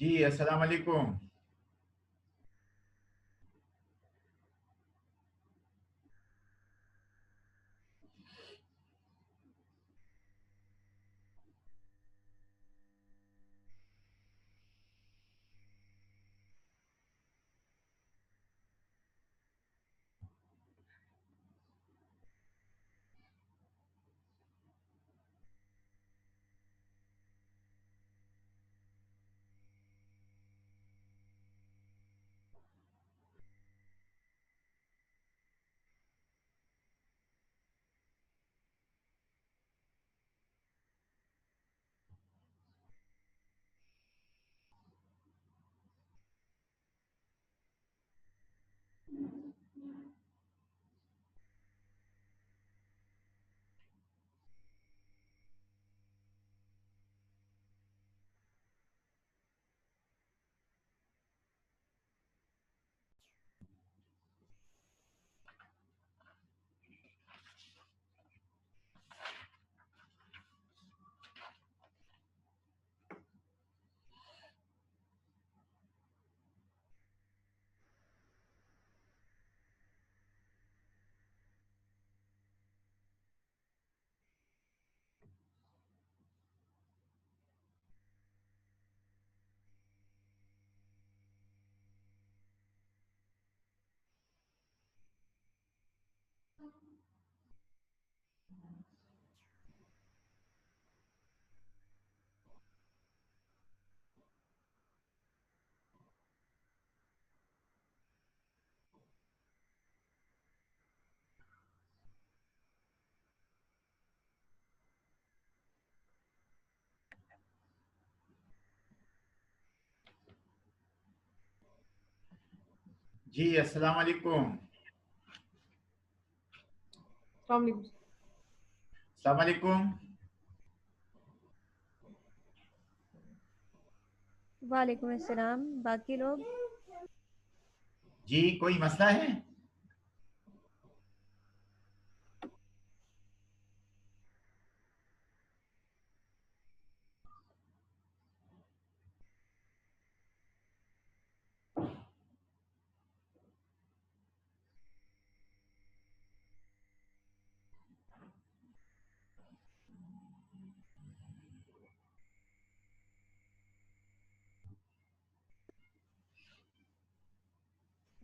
जी अस्सलाम वालेकुम जी अस्सलाम वालेकुम अस्सलाम वालेकुम वालेकुम अस्सलाम। बाकी लोग जी कोई मसला है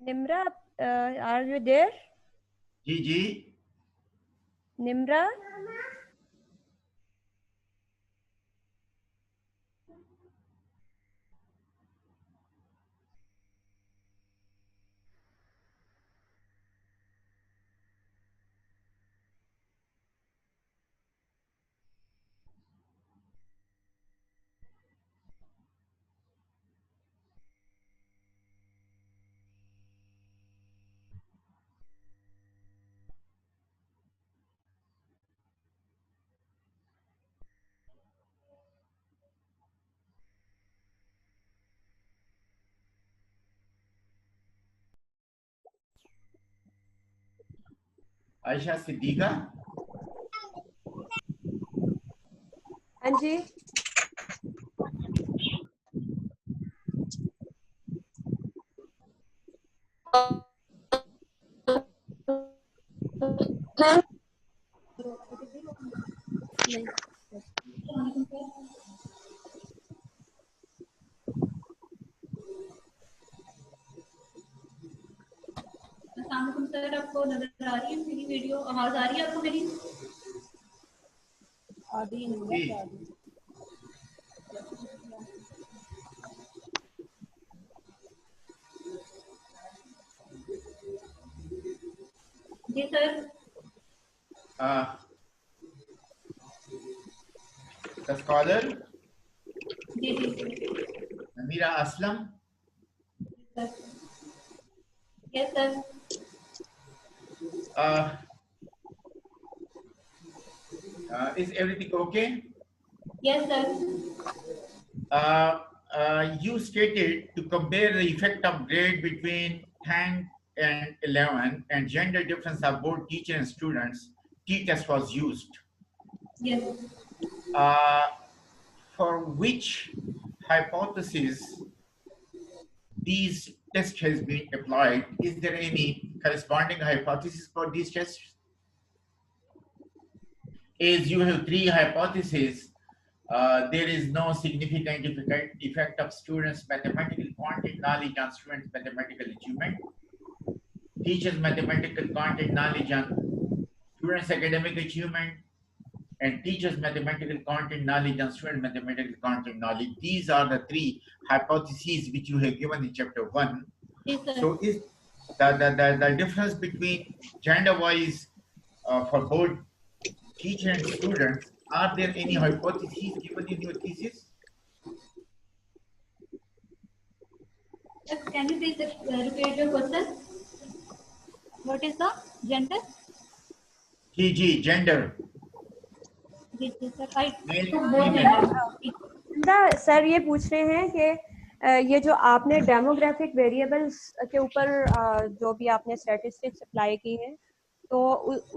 निम्रा, आर यू देयर? जी जी निम्रा, आयशा सिद्दीका। हाँ जी। सर, आपको नजर आ रही है मेरी वीडियो? आवाज आ रही है आपको मेरी? आधी नहीं है। जी सर। The scholar जी जी Amira Aslam. Sir. Yes sir. Is everything okay? Yes sir. You stated to compare the effect of grade between 10 and 11 and gender difference of both teacher and students. T-test was used. Yes. For which hypothesis these test has been applied? Is there any corresponding hypothesis for these tests? As you have three hypotheses, there is no significant effect of students' mathematical content knowledge on students' mathematical achievement. Teachers' mathematical content knowledge on students' academic achievement, and teachers' mathematical content knowledge and student mathematical content knowledge. These are the three hypotheses which you have given in chapter 1. Yes, sir. So is the difference between gender-wise for both teacher and students, are there any hypotheses given in your thesis? Yes, can you please repeat your question? What is the gender? जी gender. जी जी sir, I Male, took both female. gender. Sir ये पूछ रहे हैं कि ये जो आपने डेमोग्राफिक वेरिएबल्स के ऊपर जो भी आपने स्टैटिस्टिक्स अप्लाई की हैं, तो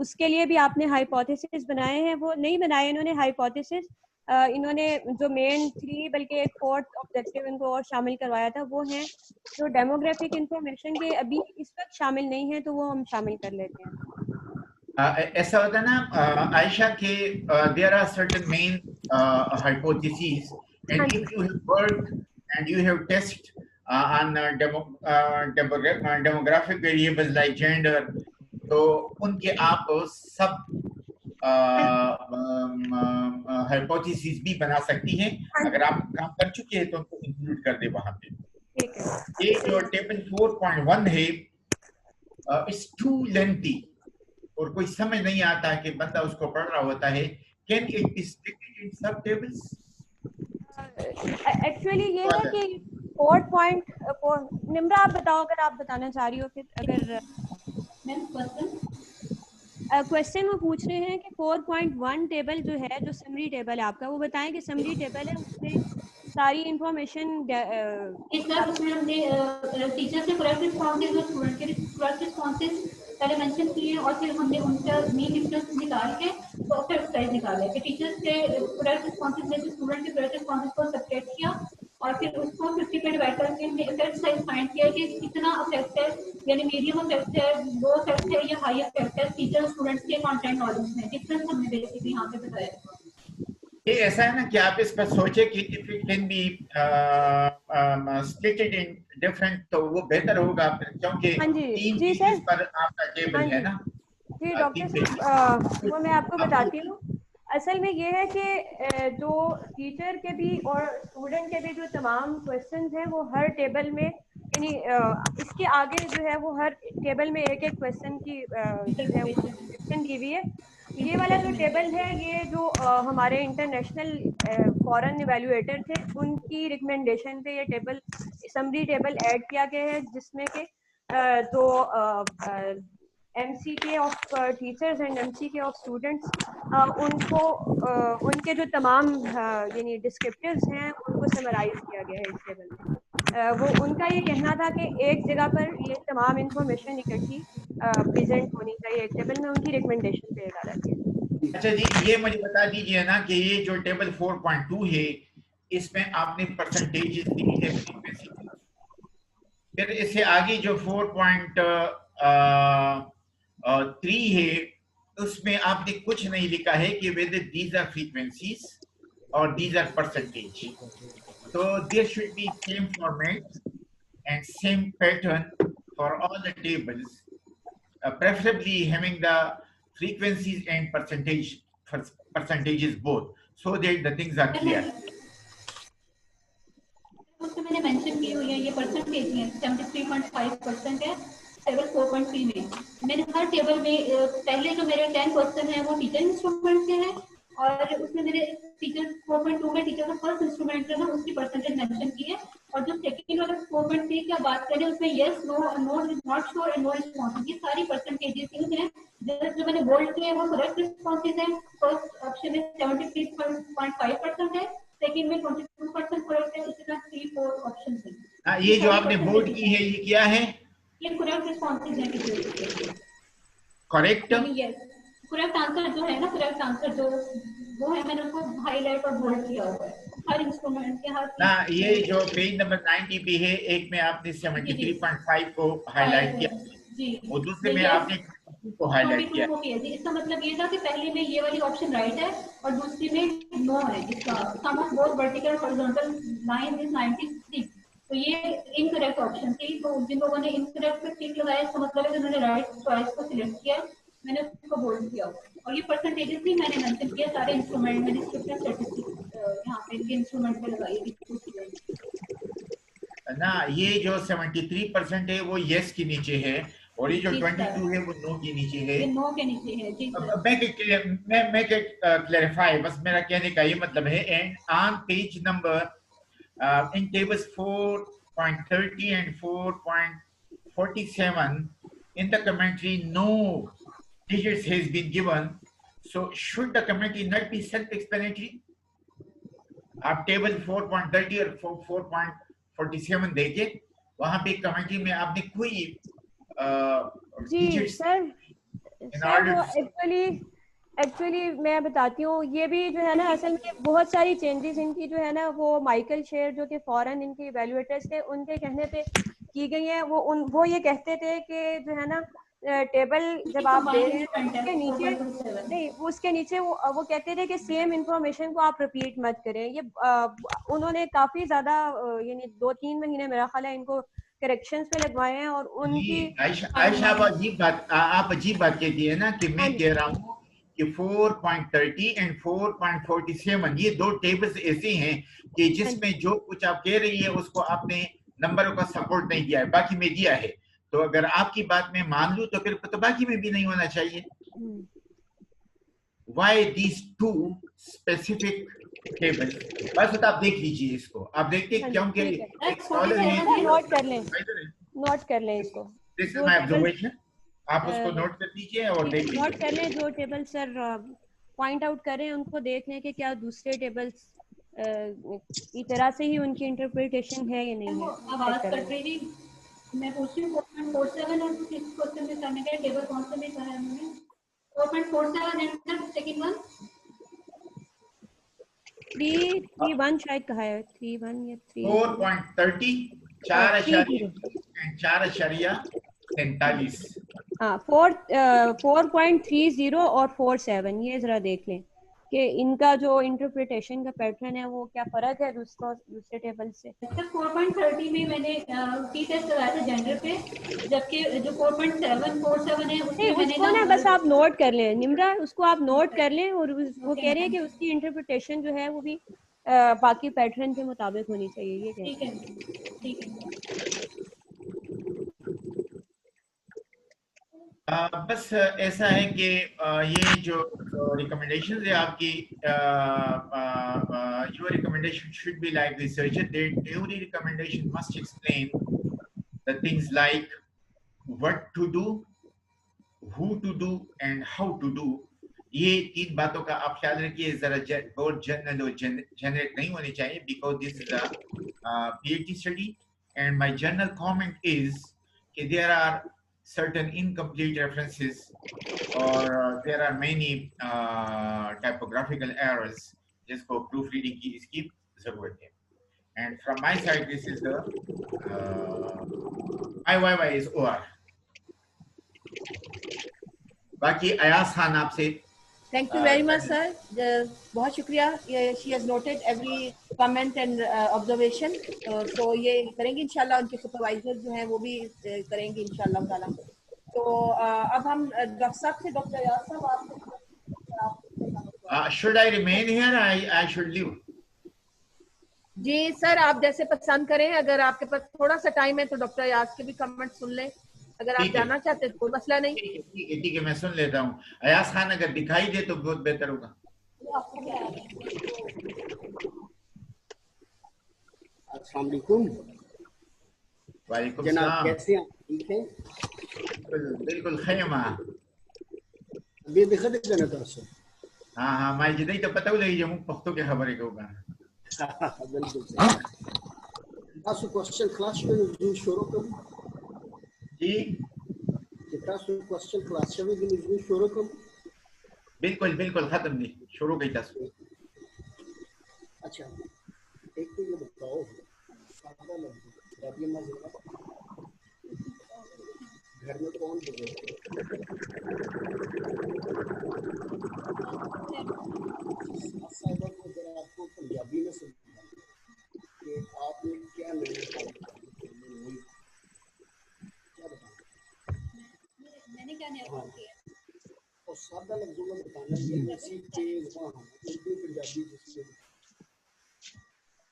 उसके लिए भी आपने हाइपोथेसिस बनाए हैं? वो नहीं बनाए इन्होंने हाइपोथेसिस, इन्होंने जो मेन थ्री बल्कि एक फोर्थ ऑब्जेक्टिव इनको और शामिल करवाया था, वो है जो डेमोग्राफिक इंफॉर्मेशन के अभी इस वक्त शामिल नहीं है, तो वो हम शामिल कर लेते हैं। ऐसा होता है ना आयशा के there are certain main hypotheses, and if you have worked and you have tested on demographic variables like gender, तो उनके आप सब hypotheses भी बना सकती हैं। अगर आप काम कर चुके हैं तो उनको इंक्लूड कर दे वहां पे। ठीक है। ये जो टेबल 4.1 है, इट्स टू लेंथी और कोई समझ नहीं आता कि बंदा उसको पढ़ रहा होता है। Can it be split in सब tables? एक्चुअली ये है कि 4.4 निम्रा आप बताओ अगर आप बताना चाह रही हो। फिर अगर क्वेश्चन वो पूछ रहे हैं कि 4.1 टेबल जो है, जो समरी टेबल है आपका, वो बताएं कि समरी टेबल है उसमें सारी इंफॉर्मेशन उसमें हमने टीचर से करेक्ट रिस्पॉन्सेज और स्टूडेंट के करेक्ट रिस्पॉन्सेज पहले मेंशन किए और फिर हमने उनका मीन डिफरेंस निकाल के तो फिर एक्सरसाइज निकाले कि टीचर्स के करेक्ट रिस्पॉन्सेज में से स्टूडेंट के करेक्ट रिस्पॉन्सेज को सब्ट्रैक्ट किया और फिर उसको 50 पे डिवाइड करके हमने इफेक्ट साइज फाइंड किया कि कितना इफेक्ट है, यानी मीडियम इफेक्ट है, लो इफेक्ट है या हाई इफेक्ट है टीचर स्टूडेंट्स के कंटेंट नॉलेज में। डिफरेंस हमने बेसिकली यहाँ पे बताया। ये ऐसा है ना कि आप इस पर सोचे कि if it can be split in different, तो वो बेहतर होगा क्योंकि तीन चीज़ पर आपका टेबल है ना। जी डॉक्टर साहब, वो मैं आपको बताती हूँ। असल में ये है कि जो टीचर के भी और स्टूडेंट के भी जो तमाम क्वेश्चंस हैं वो हर टेबल में, यानी इसके आगे जो है वो हर टेबल में एक एक क्वेश्चन की डिस्क्रिप्शन दी हुई है। ये वाला जो टेबल है, ये जो हमारे इंटरनेशनल फॉरेन इवैल्यूएटर थे उनकी रिकमेंडेशन पे ये टेबल, समरी टेबल ऐड किया गया है, जिसमें कि जो MCQ of teachers and MCQ of students, उनको उनके जो तमाम यानी डिस्क्रिप्टिव्स हैं उनको समराइज किया गया है इस टेबल में। वो उनका ये कहना था कि एक जगह पर ये तमाम इंफॉर्मेशन इकट्ठी प्रेजेंट होनी चाहिए टेबल में, उनकी रिकमेंडेशन पे डाला गया। अच्छा जी, ये मुझे बता दीजिए ना कि ये जो टेबल 4.2 है इसमें आपने परसेंटेजेस दी है फ्रीक्वेंसी, फिर इससे आगे जो 4.3 है उसमें आपने कुछ नहीं लिखा है कि whether these are frequencies or these are percentage. So there should be same format and same pattern for all the tables, preferably having the frequencies and percentages both, so that the things are clear. उसमें मैंने mention की हुई है ये percentage है 73.5% है table 4.3 में। मैंने हर टेबल में पहले जो मेरे 10% है वो टीचर इंस्ट्रूमेंट के हैं और उसमें मेरे टीचर 4.2 में टीचर का फर्स्ट इंस्ट्रूमेंट है ना उसकी परसेंटेज मेंशन की है, और जो सेकंड वाला 4.3 की बात करें उसमें yes no no not sure and no response, ये सारी परसेंटेजेस हैं। जो मैंने बोल्ड किए हैं वो करेक्ट रिस्पॉन्सेज हैं। फर्स्ट ऑप्शन में 73.5% है, सेकंड में 22% करेक्ट है, इसी तरह 3-4 ऑप्शन है। ये जो आपने बोर्ड की है ये क्या है? ये करेक्ट रिस्पॉन्सेज है teacher. Correct yes, correct answer जो है ना, करेक्ट आंसर जो वो है मैंने उसको हाईलाइट और बोल्ड किया हुआ है हर इंस्ट्रूमेंट के हर ना। ये जो पेज नंबर 90 पे है, एक में आपने 73.5 को हाईलाइट किया जी, और दूसरे में आपने 22 को हाईलाइट किया। जी, इसका मतलब ये था कि पहले में ये वाली ऑप्शन राइट है और दूसरी में नो है। इसका sum of both vertical horizontal line is 96, तो ये इनकरेक्ट ऑप्शन थी। तो जिन लोगों ने इनकरेक्ट पे टिक लगाया इसका मतलब है कि उन्होंने राइट चॉइस को सिलेक्ट किया, मैंने उसको बोल्ड किया और ये परसेंटेजेस भी मैंने मेंशन किया सारे इंस्ट्रूमेंट में, डिस्क्रिप्टिव स्टैटिस्टिक्स यहां पे इनके इंस्ट्रूमेंट पे लगाई ना। ये जो 73% है वो यस के नीचे है और ये जो 22 है वो नो के नीचे है। ये नो के नीचे है जी सर। मैं क्लैरिफाई, बस मेरा कहने का ये मतलब है। And on page number in tables 4.30 and 4.47 in the commentary no digits has been given, so should the commentary not be self-explanatory? आप टेबल 4.30 और 4.47 देखिए, वहां पे कमेंट्री में आपने कोई जी सर वो एक्चुअली मैं बताती हूँ, ये भी जो है ना असल में बहुत सारी चेंजेस इनकी जो है ना वो माइकल शेर जो कि फॉरेन इनके इवैल्यूएटर्स थे उनके कहने पे की गई है। वो ये कहते थे कि जो है ना टेबल जब आप दे रहे हैं उसके नीचे नहीं, उसके नीचे वो कहते थे कि सेम इंफॉर्मेशन को आप रिपीट मत करें। ये उन्होंने काफी ज्यादा यानी 2-3 महीने मेरा ख्याल है इनको करेक्शंस पे लगवाए हैं और उनकी आयशा आप अजीब बात कहती है ना कि मैं कह रहा हूँ कि 4.30 एंड 4.47 ये दो टेबल्स ऐसे हैं कि जिसमें जो कुछ आप कह रही है उसको आपने नंबरों का सपोर्ट नहीं किया है, बाकी में दिया है। तो अगर आपकी बात में मान लूं तो फिर तो बाकी में भी नहीं होना चाहिए। Why these two specific tables? बस आप देख लीजिए इसको, आप देखिए क्योंकि नोट कर लें इसको। This is my observation. आप उसको नोट कर लीजिए और देखिए। नोट कर लें, जो टेबल सर पॉइंट आउट कर रहे हैं उनको देख लें कि क्या दूसरे टेबल्स की तरह से ही उनकी इंटरप्रिटेशन है या नहीं है। आवाज कट रही थी, मैं पूछ रही हूँ 4.47 और किस क्वेश्चन में करने का टेबल कौन सा में कहा है उन्होंने? 4.47 एंड सेकंड वन 3.1 शायद कहा है, 3.1 या 4.30 4.43 हाँ 4.30 और 4.7 ये जरा देख लें कि इनका जो इंटरप्रिटेशन का पैटर्न है वो क्या फर्क है दूसरे टेबल से। 4.30 में मैंने टी टेस्ट लगाया था जेंडर पे, जबकि जो 4.747 है उसमें मैंने ना बस आप नोट कर लें निम्रा, उसको आप नोट कर लें और वो कह रहे हैं कि उसकी इंटरप्रिटेशन जो है वो भी बाकी पैटर्न के मुताबिक होनी चाहिए। ये ठीक है। बस ऐसा है कि ये जो रिकमेंडेशन है आपकी, your recommendation should be like researcher that every recommendation must explain the things like what to do, who to do and how to do. ये 3 बातों का आप ख्याल रखिए, जरा बहुत जनरल और जेनरिक नहीं होनी चाहिए, because this is a PhD study and my general comment is कि there are certain incomplete references, or there are many typographical errors, जिसको proofreading की इसकी जरूरत है. And from my side, this is the IYY is OR. बाकी अयाज खान आपसे. Thank you very much, sir. बहुत शुक्रिया. She has noted every comment and observation. So ये करेंगे इंशाल्लाह. उनके supervisor जो हैं वो भी करेंगे इंशाल्लाह ताला. तो अब हम डॉक्टर साहब से, डॉक्टर अयाज साहब आप should I remain here? I should leave. जी सर, आप जैसे पसंद करें. अगर आपके पास थोड़ा सा टाइम है तो डॉक्टर अयाज के भी कमेंट सुन लें. अगर आप जाना चाहते हैं तो कोई मसला नहीं. ठीक है, मैं सुन लेता हूँ. अयाज खान अगर दिखाई दे तो बहुत बेहतर होगा. अस्सलाम वालेकुम. वालेकुम जनाब, सलाम. कैसे हैं? ठीक है. बिल्कुल खैमा. अभी दिखा देगा ना दोस्तों. हाँ, मैं जिधर तो पता लगी जो मुझ पख्तों के खबर है होगा. बिल्कुल सही. तासु क्वेश्चन क्लास में जो शुरू करूं जी. तासु क्वेश्चन क्लास में जो शुरू करूं. बिल्कुल खत्म नहीं, शुरू कई तासु. अच्छा, एक तो ये बताओ सादा लफ्ज़ रबी मज़ीद घर में कौन बोले? सादा को जरा आपको पंजाबी में समझाना कि आपने क्या मैंने क्या बताया. मैंने क्या नहीं किया. और सादा लफ्ज़ों में बताना ये इसी चीज़ वहाँ उर्दू पंजाबी जिसमें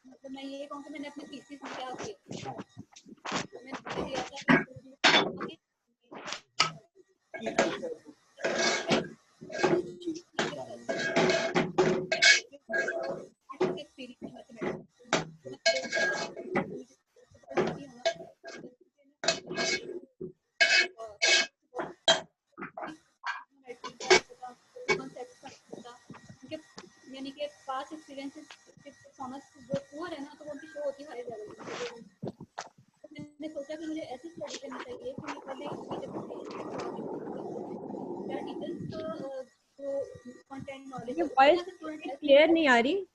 मतलब मैं ये कहूँ कि मैंने अपनी थीसिस में क्या किया. मैंने दिया था यानी कि पास्ट एक्सपीरियंसेस समझ जो पुअर है ना, तो वो उनकी शो होती है हमारे लेवल पे. मैंने सोचा कि मुझे ऐसी स्टडी करनी चाहिए कि मैं पहले क्या टीचर्स को जो कंटेंट नॉलेज वॉइस क्लियर नहीं आ रही.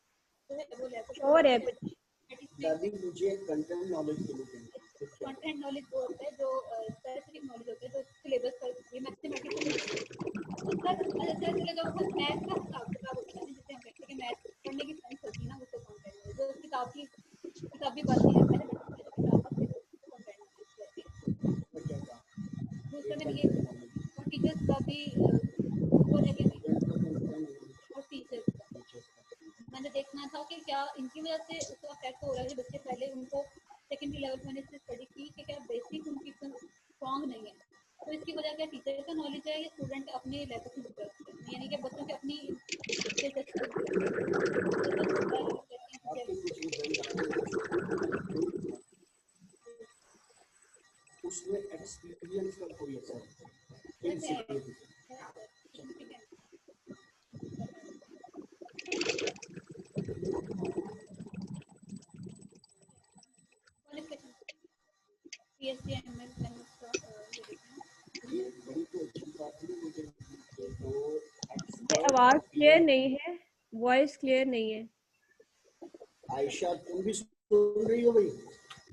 और है कुछ दादी मुझे कंटेंट नॉलेज के लिए कंटेंट नॉलेज वो होता है जो स्पेसिफिक नॉलेज होता है जो सिलेबस पर मैथमेटिक्स उसका अच्छा चलेगा. वो मैथ का किताब होता है जिसे हम कहते हैं मैथ पढ़ने की साइंस होती है ना, उसको कंटेंट जो किताबी बातें हैं पहले दूसरा में ये और टीचर्स का भी वो है कि और टीचर्स का मैंने देखना था कि क्या इनकी वजह से उसका अफेक्ट हो रहा है. बच्चे पहले उनको सेकेंडरी लेवल पर मैंने स्टडी की कि क्या बेसिक उनकी स्ट्रॉन्ग नहीं है, तो इसकी वजह क्या टीचर का नॉलेज है या स्टूडेंट अपने लेवल से डिस्कस है, यानी कि बच्चों के अपनी उसमें एक्सपीरियंस का कोई असर आवाज क्लियर नहीं है, वॉइस क्लियर नहीं है. आयशा तुम भी सुन रही हो भाई?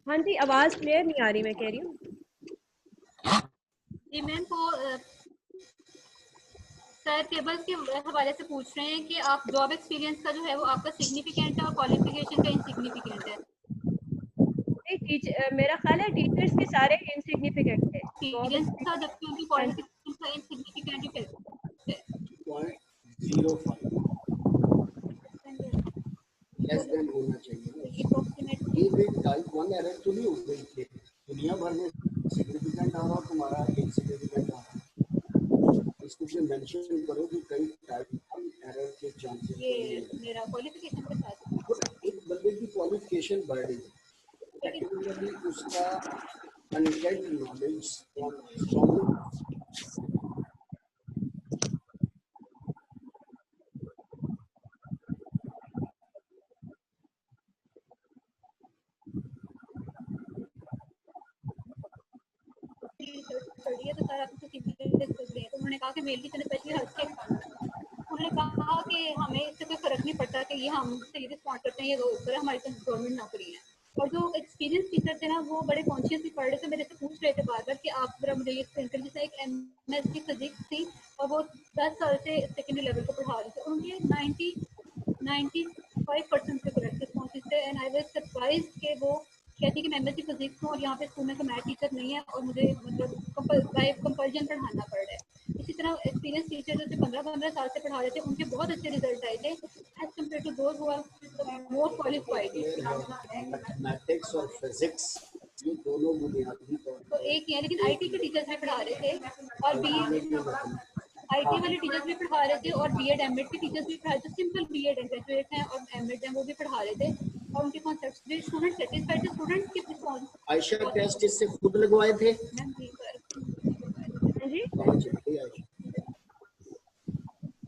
हाँ जी, आवाज क्लियर नहीं आ रही, मैं कह रही हूँ. जी मैम को सर टेबल्स के हवाले से पूछ रहे हैं कि आप जॉब एक्सपीरियंस का जो है वो आपका सिग्निफिकेंट है और क्वालिफिकेशन का इनसिग्निफिकेंट है. मेरा ख्याल है टीचर्स के सारे इनसिग्निफिकेंट है. एक्सपीरियंस था जबकि उनकी क्वालिफिकेशन का इनसिग्निफिकेंट है. 0.05 लेस देन होना चाहिए. ये भी टाइप 1 एरर तो नहीं हो गई थी दुनिया भर में. सिग्निफिकेंट आ रहा तुम्हारा इनसिग्निफिकेंट आ रहा. इसको भी मेंशन करो कि कई टाइप एरर के चांसेस ये मेरा क्वालिफिकेशन के साथ एक बंदे की क्वालिफिकेशन बढ़ रही है टेक्निकली उसका कंटेंट नॉलेज स्ट्रॉन्ग. स्टडी है तो सर आपको फीमेल डिस्कस है, तो उन्होंने कहा कि मेल की स्पेशली हट के उन्होंने कहा कि हमें इससे कोई फर्क नहीं पड़ता कि ये हमसे ये रिस्पॉन्ड करते हैं, ये ऊपर हमारी तो गवर्नमेंट नौकरी है। और जो एक्सपीरियंस टीचर थे ना वो बड़े कॉन्शियसली पढ़ रहे थे, मेरे से पूछ रहे थे बार बार कि आप जरा मुझे ये एक्सप्लेन करें। जैसे एक एमएस की फिजिक्स थी और वो 10 साल से सेकेंडरी लेवल को पढ़ा रहे थे, उनके 95% के करेक्ट रिस्पॉन्सेज थे। एंड आई वाज सरप्राइज कि वो कहती कि मैं एमएससी फिजिक्स हूँ और यहाँ पे स्कूल में तो मैथ टीचर नहीं है और मुझे मतलब बाय कंपल्जन पढ़ाना पड़ रहा है। इसी तरह एक्सपीरियंस टीचर जो 15-15 साल से पढ़ा रहे थे उनके बहुत अच्छे रिजल्ट आए थे as compared to those who are more qualified. Mathematics और फिजिक्स ये दोनों बुनियादी तो एक ही है, लेकिन आईटी के टीचर्स भी पढ़ा रहे थे और आईटी वाले टीचर्स भी पढ़ा रहे थे और बीएड एमएड के टीचर्स भी पढ़ा रहे थे। सिंपल बीएड ग्रेजुएट हैं और एमएड हैं वो भी पढ़ा रहे थे और उनके कॉन्सेप्ट्स भी स्टूडेंट सेटिस्फाइड थे। स्टूडेंट्स के रिस्पॉन्स आयशा टेस्ट इससे खुद लगवाए थे। मैम जी सर जी कहाँ चली आयशा?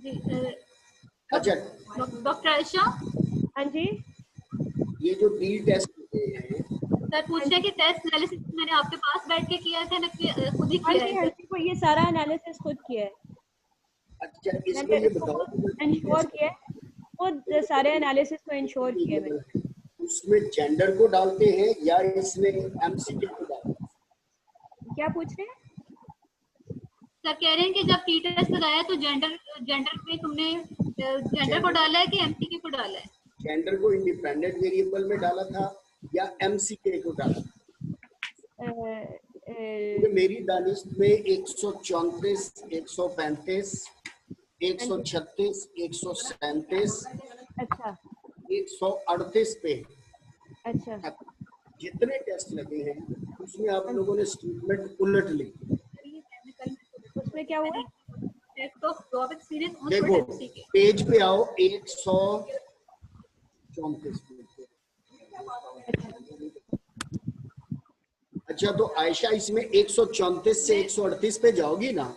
जी अच्छा, डॉक्टर आयशा हाँ जी ये जो बी टेस्ट होते हैं, सर पूछ रहे हैं कि टेस्ट एनालिसिस मैंने आपके पास बैठ के किया था ना कि खुद ही हाँ किया जी है? हाँ जी, वो ये सारा एनालिसिस खुद किया है, अच्छा इसमें मैंने ये इसको बताओ इंश्योर किया है, खुद सारे एनालिसिस को इंश्योर किया है मैंने। उसमें जेंडर को डालते हैं या इसमें एमसीक्यू को डालते हैं? क्या पूछ रहे हैं? सर कह रहे हैं कि जब टी टेस्ट लगाया तो जेंडर में तुमने जेंडर को डाला है कि एमसीक्यू को डाला है? जेंडर को इंडिपेंडेंट वेरिएबल में डाला था या एमसीके को डाला था? क्योंकि मेरी दानिश में 134, 135, 136, 137, अच्छा 138 पे अच्छा जितने टेस्ट लगे हैं उसमें आप लोगों ने स्टेटमेंट उलट ली। उसमें क्या हुआ? Test of job experience on देखो स्टूडेंट के पेज पे आओ 134 पे। अच्छा तो आयशा इसमें 134 से 138 पे जाओगी ना,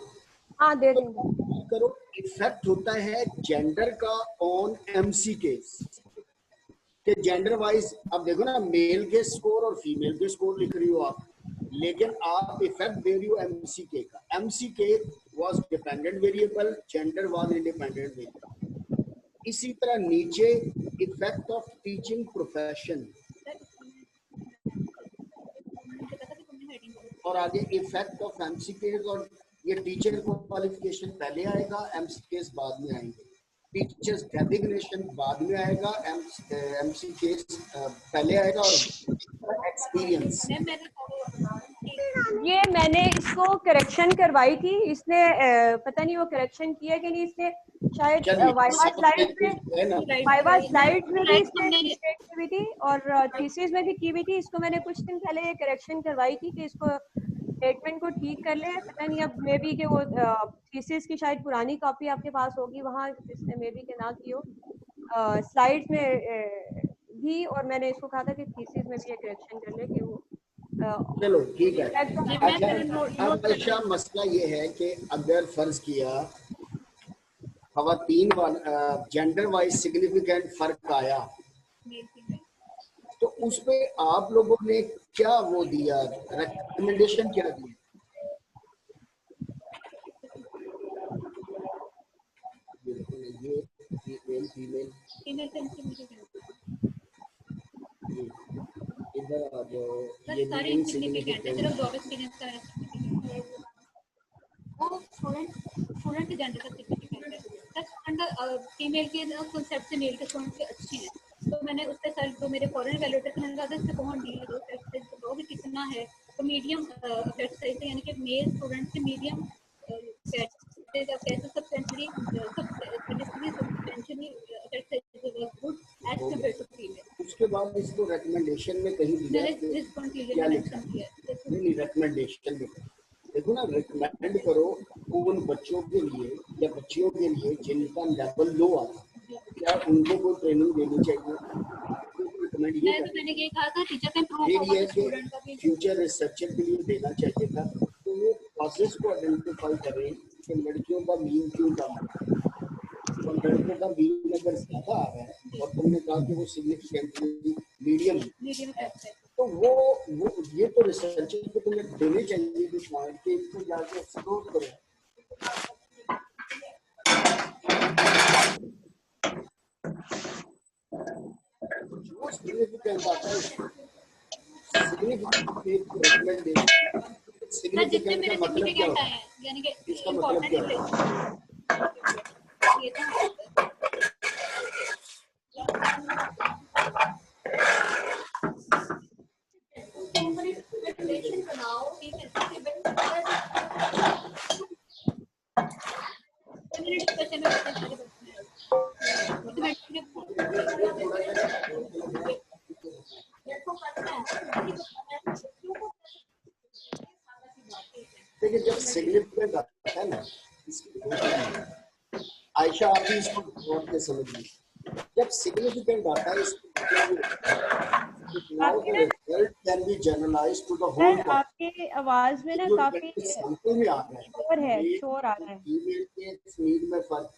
हाँ दे तो देंगे। करो इफेक्ट होता है जेंडर का ऑन एमसी केस के जेंडर वाइज। अब देखो ना मेल के स्कोर और फीमेल के स्कोर लिख रही हो आप, लेकिन आप इफेक्ट दे रही हो एमसीके का। MCK was dependent variable, gender was independent variable. इसी तरह नीचे इफेक्ट ऑफ टीचिंग प्रोफेशन और आगे इफेक्ट ऑफ एमसीके, और ये टीचर क्वालिफिकेशन पहले आएगा, एमसीके बाद में आएंगे। टीचर्स डेजिग्नेशन बाद में आएगा, एमसीके पहले आएगा, और एक्सपीरियंस। ये मैंने इसको करेक्शन करवाई थी, इसने पता नहीं वो करेक्शन किया कि नहीं, इसने शायद वाइवा स्लाइड में भी इसने मिस्टेक की हुई थी और थीसिस में भी की हुई थी। इसको मैंने कुछ दिन पहले करेक्शन करवाई थी कि इसको स्टेटमेंट को ठीक कर ले। पता नहीं अब मे बी कि वो थीसिस की शायद पुरानी कॉपी आपके पास होगी, वहाँ इसने मे बी के ना की हो स्लाइड्स में भी, और मैंने इसको कहा था कि थीसिस में भी ये करेक्शन कर ले कि वो चलो ठीक है। अच्छा अब आयशा मसला ये है कि अगर फर्ज किया खवातीन जेंडर वाइज सिग्निफिकेंट फर्क आया तो उस पे आप लोगों ने क्या वो दिया, रिकमेंडेशन क्या दी? ये फीमेल इधर आ जाओ, ये सारे इनसिग्निफिकेंट है, सिर्फ जॉब एक्सपीरियंस का है वो स्टूडेंट के जेंडर का सिग्निफिकेंट है। स्टूडेंट फीमेल के कांसेप्ट से मेल के स्टूडेंट के अच्छे हैं, तो मैंने उस पे सर जो मेरे फॉरेन वैल्यूएटर थे मैंने कहा था इससे कौन डील दो तो भी कितना है, तो मीडियम अफेक्ट साइज यानी कि मेल स्टूडेंट के मीडियम कैसे substantially affect size good as compare to female. उसके बाद इसको रिकमेंडेशन में कहीं दिया क्या लिखा? नहीं रिकमेंडेशन में देखो ना, रिकमेंड करो उन बच्चों के लिए या बच्चियों के लिए जिनका लेवल लो आता, क्या उनको कोई ट्रेनिंग देनी चाहिए? मैंने ये कहा था टीचर का स्टूडेंट का भी फ्यूचर रिसर्चर के लिए देना चाहिए था, तो वो प्रोसेस को आइडेंटिफाई करें कि लड़कियों का मीन क्यों कम है और लड़कों का मीन अगर ज्यादा आ रहा है और तुमने कहा कि वो सिग्निफिकेंटली मीडियम है, तो वो ये तो रिसर्चर को तुम्हें देने चाहिए कि पॉइंट के इसको जाके एक्सप्लोर करो। जो सिग्निफिकेंट आता है सिग्निफिकेंट एक रिकमेंडेशन, सिग्निफिकेंट का मतलब क्या होता है, यानी कि इसका मतलब क्या है? ये तो बनाओ, ठीक है, डिस्कशन में देखिए जब सिग्निफिकेंट आता है ना, इसकी दो चीजें हैं। आयशा आप भी इसको गौर से समझिए। जब सिग्निफिकेंट आता है now the result can be generalized to the whole sir आपकी आवाज में ना काफी सैंपल में आ रहा शोर है, है, शोर आ रहा है। फीमेल के नीड में फर्क,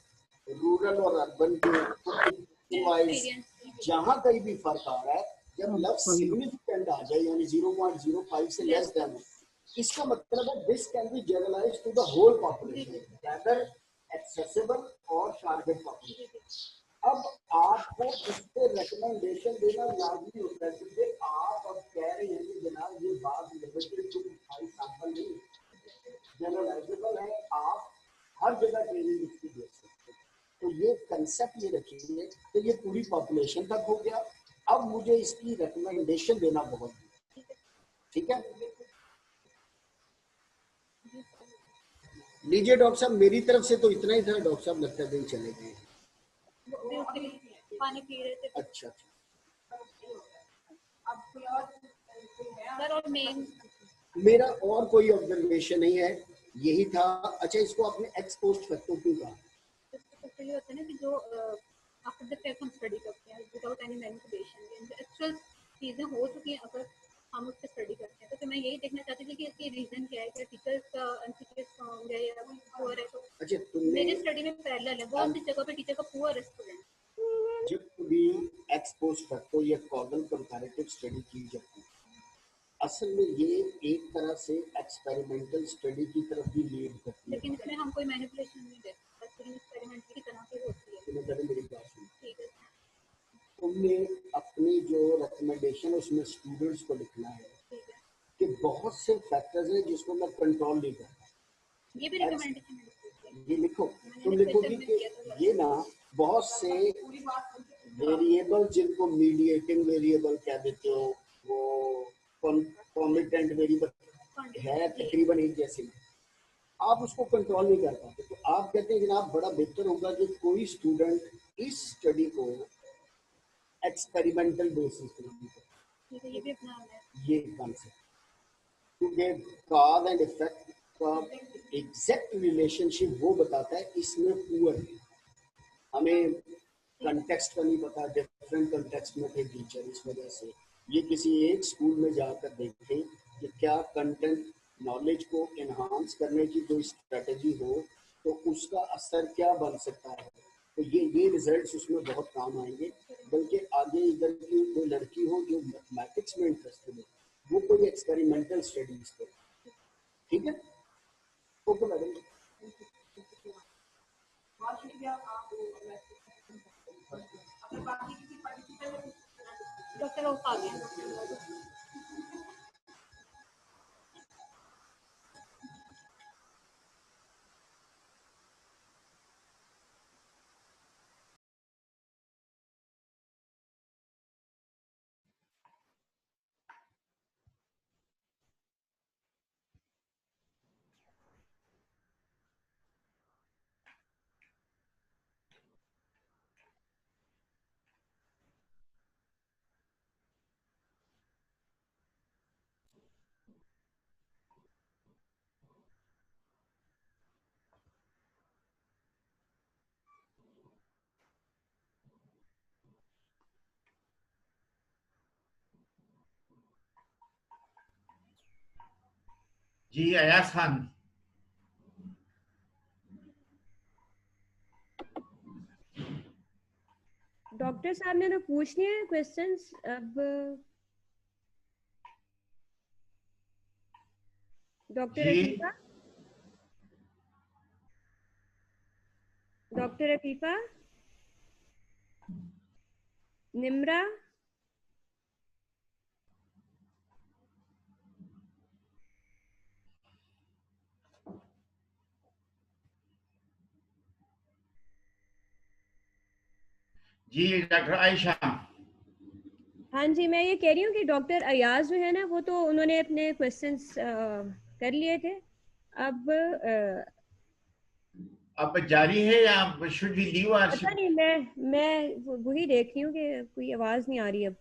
रूरल और अर्बन के वाइज जहाँ कहीं भी फर्क आ रहा है, जब लफ्ज सिग्निफिकेंट आ जाए यानी 0.05 से लेस देन, इसका मतलब है this can be generalised to the whole population, whether accessible और टारगेट पॉपुलेशन। अब आपको इस पे रिकमेंडेशन देना लाजमी होता है, क्योंकि आप अब कह रहे हैं कि जनाब ये बात लिमिटेड टू सैंपल नहीं, जनरलाइजेबल है, आप हर जगह ट्रेनिंग इसकी दे सकते हैं। तो ये कंसेप्ट ये रखिए, तो ये पूरी पॉपुलेशन तक हो गया। अब मुझे इसकी रिकमेंडेशन देना बहुत ठीक है। लीजिए डॉक्टर साहब, मेरी तरफ से तो इतना ही था। डॉक्टर साहब लगता है दिन चले गए। पानी पी रहे थे। अच्छा सर और मेन मेरा और कोई ऑब्जर्वेशन नहीं है, यही था। अच्छा इसको आपने एक्स पोस्ट फैक्टो क्यों कहा? तो ये होता है ना कि जो आफ्टर द फैक्ट हम स्टडी करते हैं विदाउट एनी मैनिपुलेशन, एक्चुअल चीजें हो चुकी हैं, अगर हम उस पर स्टडी करते हैं, तो मैं यही देखना चाहती थी कि इसकी रीजन क्या है, क्या टीचर्स का एमसीक्यू स्ट्रांग है या पुअर है। तो अच्छा मेरी स्टडी में पैरेलल है, बहुत सी जगह पे टीचर का पुअर है स्टूडेंट। जब भी एक्स पोस्ट फैक्टो या कॉजल कंपैरेटिव स्टडी की जाती है, असल में ये एक तरह से एक्सपेरिमेंटल स्टडी की तरफ भी लीड करती है, लेकिन इसमें हम कोई मैनिपुलेशन नहीं देते, बस एक्सपेरिमेंट की तरह की होती है। तुम्हें पहले मेरी बात सुन, ठीक है, तुमने अपनी जो रिकमेंडेशन उसमें स्टूडेंट्स को लिखना है ठीक है, कि बहुत से फैक्टर्स हैं जिसको मैं कंट्रोल नहीं करता, ये भी रिकमेंडेशन है। ये लिखो। तुम लिखोगी कि ये ना बहुत से वेरिएबल जिनको मीडिएटिंग वेरिएबल कह देते हो, वो कॉमिटेंट वेरिएबल है तकरीबन एक जैसे, आप उसको कंट्रोल नहीं कर पाते। तो आप कहते हैं जनाब बड़ा बेहतर होगा कि कोई स्टूडेंट इस स्टडी को एक्सपेरिमेंटल बेसिस पर, ये भी अपना है, ये कॉन्सेप्ट, क्योंकि कॉज एंड इफेक्ट का एग्जैक्ट रिलेशनशिप वो बताता है, इसमें पुअर है। हमें कंटेक्स्ट का नहीं पता, डिफरेंट कंटेक्स्ट में थे टीचर, इस वजह से ये किसी एक स्कूल में जाकर देखें कि क्या कंटेंट नॉलेज को एनहांस करने की कोई स्ट्रेटजी हो तो उसका असर क्या बन सकता है। तो ये रिजल्ट्स उसमें बहुत काम आएंगे। बल्कि आगे इधर की कोई लड़की हो जो मैथमेटिक्स में इंटरेस्टेड हो, वो कोई एक्सपेरिमेंटल स्टडीज करे, ठीक है। ओके मैडम, डॉक्टर आ गया। जी अयाज खान। डॉक्टर साहब ने तो पूछ लिए क्वेश्चंस, अब डॉक्टर जी अफीफा, डॉक्टर अफीफा, निम्रा, जी डॉक्टर आयशा। हाँ जी, मैं ये कह रही हूँ कि डॉक्टर अयाज जो है ना, वो तो उन्होंने अपने क्वेश्चंस कर लिए थे। अब अब जारी है या शुड वी लीव और पता नहीं, मैं वही देख रही हूँ कि कोई आवाज नहीं आ रही अब।